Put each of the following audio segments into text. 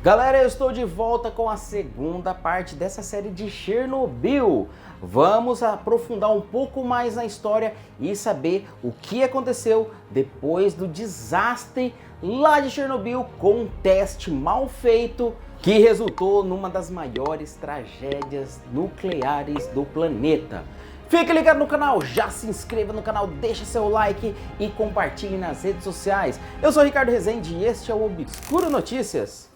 Galera, eu estou de volta com a segunda parte dessa série de Chernobyl. Vamos aprofundar um pouco mais na história e saber o que aconteceu depois do desastre lá de Chernobyl com um teste mal feito que resultou numa das maiores tragédias nucleares do planeta. Fique ligado no canal, já se inscreva no canal, deixa seu like e compartilhe nas redes sociais. Eu sou Ricardo Rezende e este é o Obscuro Notícias.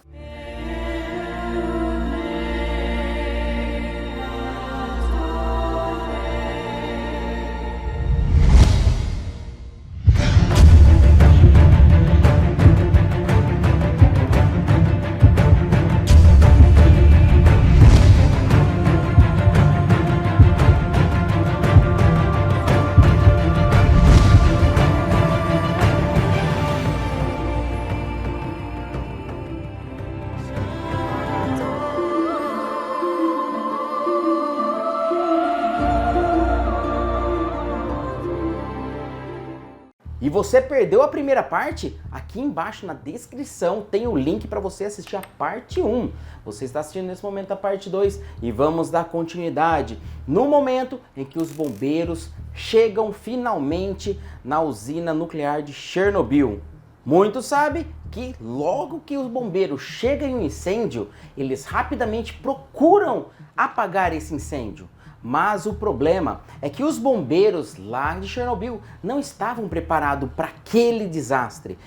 E você perdeu a primeira parte? Aqui embaixo na descrição tem o link para você assistir a parte 1. Você está assistindo nesse momento a parte 2 e vamos dar continuidade no momento em que os bombeiros chegam finalmente na usina nuclear de Chernobyl. Muitos sabem que logo que os bombeiros chegam em um incêndio, eles rapidamente procuram apagar esse incêndio. Mas o problema é que os bombeiros lá de Chernobyl não estavam preparados para aquele desastre.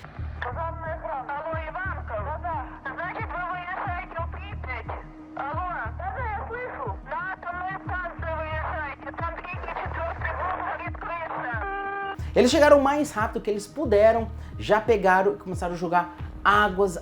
Eles chegaram o mais rápido que eles puderam, já pegaram e começaram a jogar água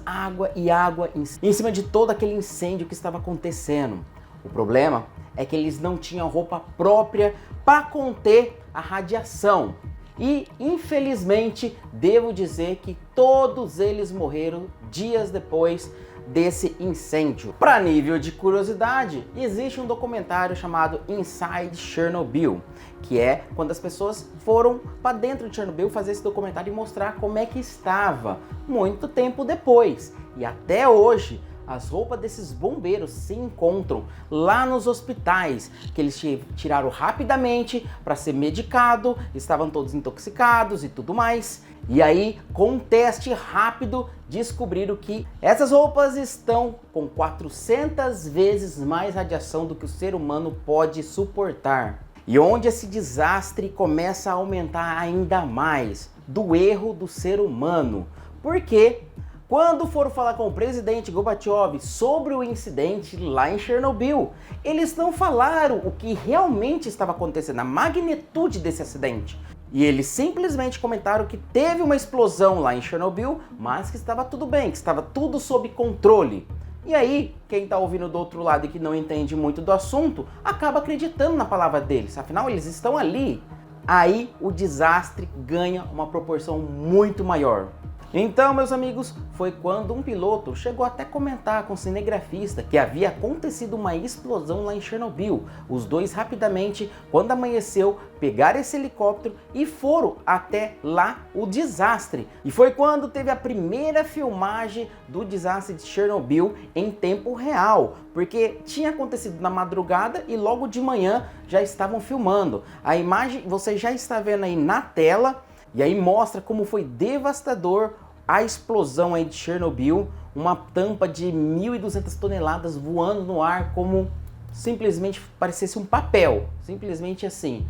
em cima de todo aquele incêndio que estava acontecendo. O problema é que eles não tinham roupa própria para conter a radiação. E, infelizmente, devo dizer que todos eles morreram dias depois desse incêndio. Para nível de curiosidade, existe um documentário chamado Inside Chernobyl, que é quando as pessoas foram para dentro de Chernobyl fazer esse documentário e mostrar como é que estava muito tempo depois. E até hoje, as roupas desses bombeiros se encontram lá nos hospitais, que eles tiraram rapidamente para ser medicado, estavam todos intoxicados e tudo mais. E aí, com um teste rápido, descobriram que essas roupas estão com 400 vezes mais radiação do que o ser humano pode suportar. E onde esse desastre começa a aumentar ainda mais, do erro do ser humano. Por quê? Quando foram falar com o presidente Gorbachev sobre o incidente lá em Chernobyl, eles não falaram o que realmente estava acontecendo, a magnitude desse acidente. E eles simplesmente comentaram que teve uma explosão lá em Chernobyl, mas que estava tudo bem, que estava tudo sob controle. E aí, quem está ouvindo do outro lado e que não entende muito do assunto, acaba acreditando na palavra deles, afinal eles estão ali. Aí o desastre ganha uma proporção muito maior. Então, meus amigos, foi quando um piloto chegou até a comentar com o cinegrafista que havia acontecido uma explosão lá em Chernobyl. Os dois rapidamente, quando amanheceu, pegaram esse helicóptero e foram até lá o desastre. E foi quando teve a primeira filmagem do desastre de Chernobyl em tempo real, porque tinha acontecido na madrugada e logo de manhã já estavam filmando. A imagem você já está vendo aí na tela. E aí mostra como foi devastador a explosão aí de Chernobyl, uma tampa de 1.200 toneladas voando no ar como simplesmente parecesse um papel, simplesmente assim.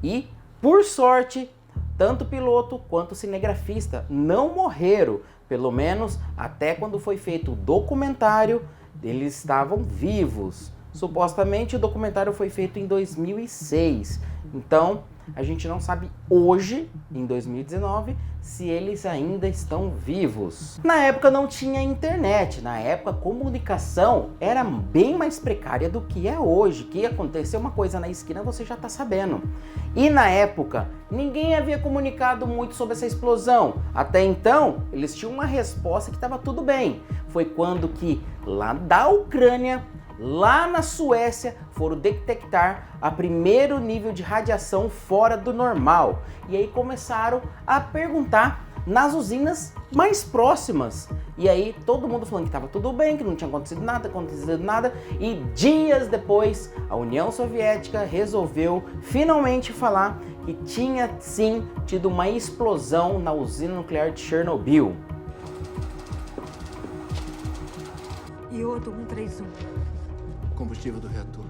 E, por sorte, tanto o piloto quanto o cinegrafista não morreram, pelo menos até quando foi feito o documentário, eles estavam vivos. Supostamente o documentário foi feito em 2006, então a gente não sabe hoje, em 2019, se eles ainda estão vivos. Na época não tinha internet, na época a comunicação era bem mais precária do que é hoje, que aconteceu uma coisa na esquina você já está sabendo. E na época ninguém havia comunicado muito sobre essa explosão, até então eles tinham uma resposta que estava tudo bem. Foi quando que lá da Ucrânia, lá na Suécia, foram detectar a primeiro nível de radiação fora do normal. E aí começaram a perguntar nas usinas mais próximas. E aí todo mundo falando que estava tudo bem, que não tinha acontecido nada, e dias depois a União Soviética resolveu finalmente falar que tinha sim tido uma explosão na usina nuclear de Chernobyl. Iodo 131. Combustível do reator.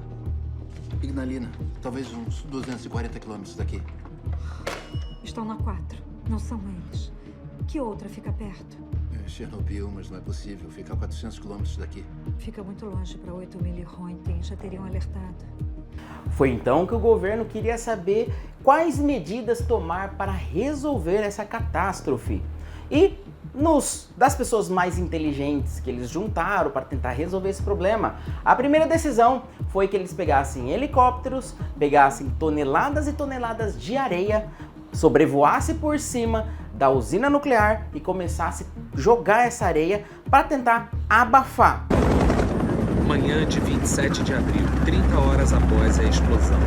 Ignalina, talvez uns 240 quilômetros daqui. Estão na 4. Não são eles. Que outra fica perto? É Chernobyl, mas não é possível. Fica a 400 quilômetros daqui. Fica muito longe para 8.000 e Roentgen. Já teriam alertado. Foi então que o governo queria saber quais medidas tomar para resolver essa catástrofe. E das pessoas mais inteligentes que eles juntaram para tentar resolver esse problema, a primeira decisão foi que eles pegassem helicópteros, pegassem toneladas e toneladas de areia, sobrevoasse por cima da usina nuclear e começasse a jogar essa areia para tentar abafar. Manhã de 27 de abril, 30 horas após a explosão.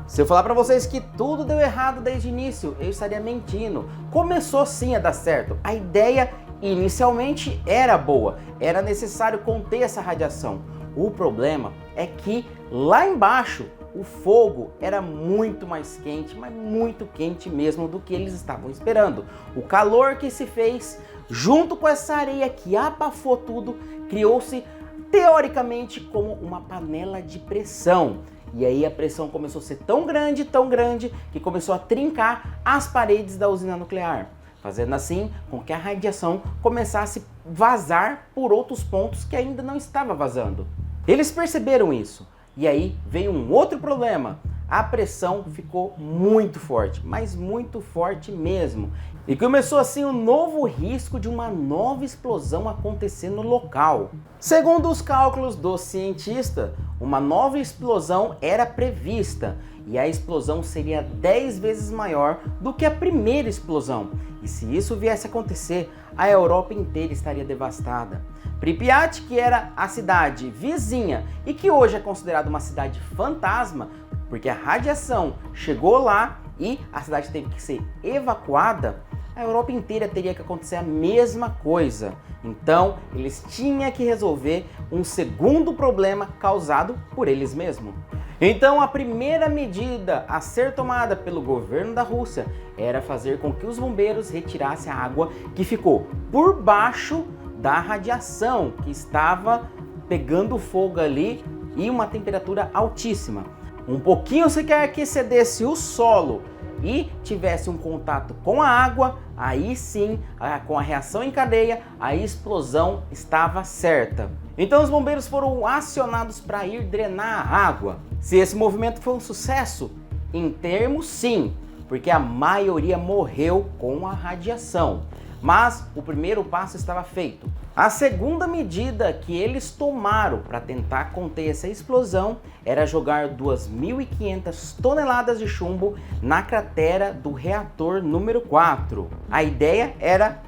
Se eu falar para vocês que tudo deu errado desde o início, eu estaria mentindo. Começou sim a dar certo. A ideia inicialmente era boa, era necessário conter essa radiação. O problema é que lá embaixo o fogo era muito mais quente, mas muito quente mesmo do que eles estavam esperando. O calor que se fez, junto com essa areia que abafou tudo, criou-se teoricamente como uma panela de pressão. E aí a pressão começou a ser tão grande, que começou a trincar as paredes da usina nuclear, fazendo assim com que a radiação começasse a vazar por outros pontos que ainda não estava vazando. Eles perceberam isso, e aí veio um outro problema. A pressão ficou muito forte, mas muito forte mesmo. E começou assim um novo risco de uma nova explosão acontecer no local. Segundo os cálculos do cientista, uma nova explosão era prevista e a explosão seria 10 vezes maior do que a primeira explosão. E se isso viesse a acontecer, a Europa inteira estaria devastada. Pripyat, que era a cidade vizinha e que hoje é considerada uma cidade fantasma, porque a radiação chegou lá e a cidade teve que ser evacuada, a Europa inteira teria que acontecer a mesma coisa. Então, eles tinham que resolver um segundo problema causado por eles mesmos. Então, a primeira medida a ser tomada pelo governo da Rússia era fazer com que os bombeiros retirassem a água que ficou por baixo da radiação que estava pegando fogo ali e uma temperatura altíssima. Um pouquinho sequer que excedesse o solo e tivesse um contato com a água, aí sim, com a reação em cadeia, a explosão estava certa. Então os bombeiros foram acionados para ir drenar a água. Se esse movimento foi um sucesso? Em termos sim, porque a maioria morreu com a radiação. Mas o primeiro passo estava feito. A segunda medida que eles tomaram para tentar conter essa explosão era jogar 2.500 toneladas de chumbo na cratera do reator número 4. A ideia era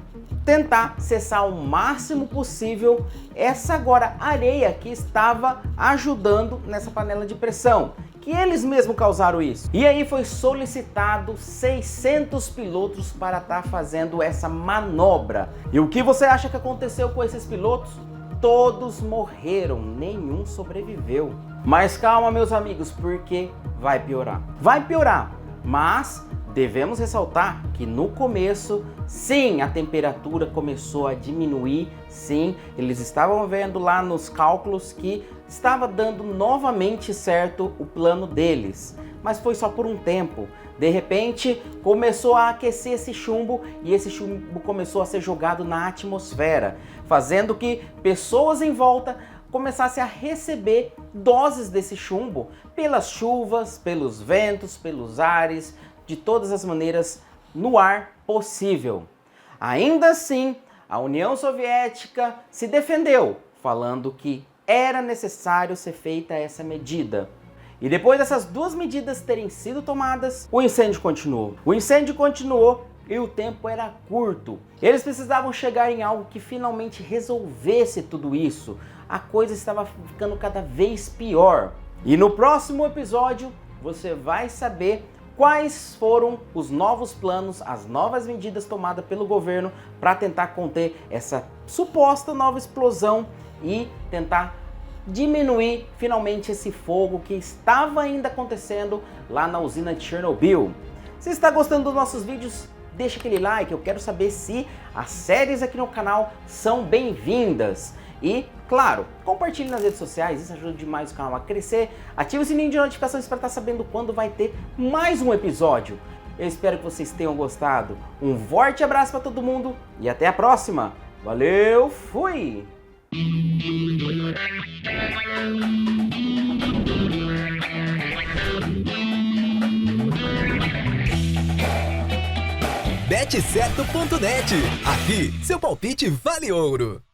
tentar cessar o máximo possível essa agora areia que estava ajudando nessa panela de pressão, que eles mesmos causaram isso. E aí foi solicitado 600 pilotos para estar fazendo essa manobra. E o que você acha que aconteceu com esses pilotos? Todos morreram, nenhum sobreviveu. Mas calma, meus amigos, porque vai piorar. Vai piorar, mas devemos ressaltar que no começo, sim, a temperatura começou a diminuir, sim, eles estavam vendo lá nos cálculos que estava dando novamente certo o plano deles, mas foi só por um tempo. De repente, começou a aquecer esse chumbo e esse chumbo começou a ser jogado na atmosfera, fazendo que pessoas em volta começassem a receber doses desse chumbo pelas chuvas, pelos ventos, pelos ares, de todas as maneiras no ar possível. Ainda assim, a União Soviética se defendeu, falando que era necessário ser feita essa medida. E depois dessas duas medidas terem sido tomadas, o incêndio continuou. O incêndio continuou e o tempo era curto. Eles precisavam chegar em algo que finalmente resolvesse tudo isso. A coisa estava ficando cada vez pior. E no próximo episódio você vai saber quais foram os novos planos, as novas medidas tomadas pelo governo para tentar conter essa suposta nova explosão e tentar diminuir finalmente esse fogo que estava ainda acontecendo lá na usina de Chernobyl. Se está gostando dos nossos vídeos, deixa aquele like, eu quero saber se as séries aqui no canal são bem-vindas. E, claro, compartilhe nas redes sociais, isso ajuda demais o canal a crescer. Ative o sininho de notificações para estar sabendo quando vai ter mais um episódio. Eu espero que vocês tenham gostado. Um forte abraço para todo mundo e até a próxima. Valeu, fui! Bet certo.net. Aqui, seu palpite vale ouro.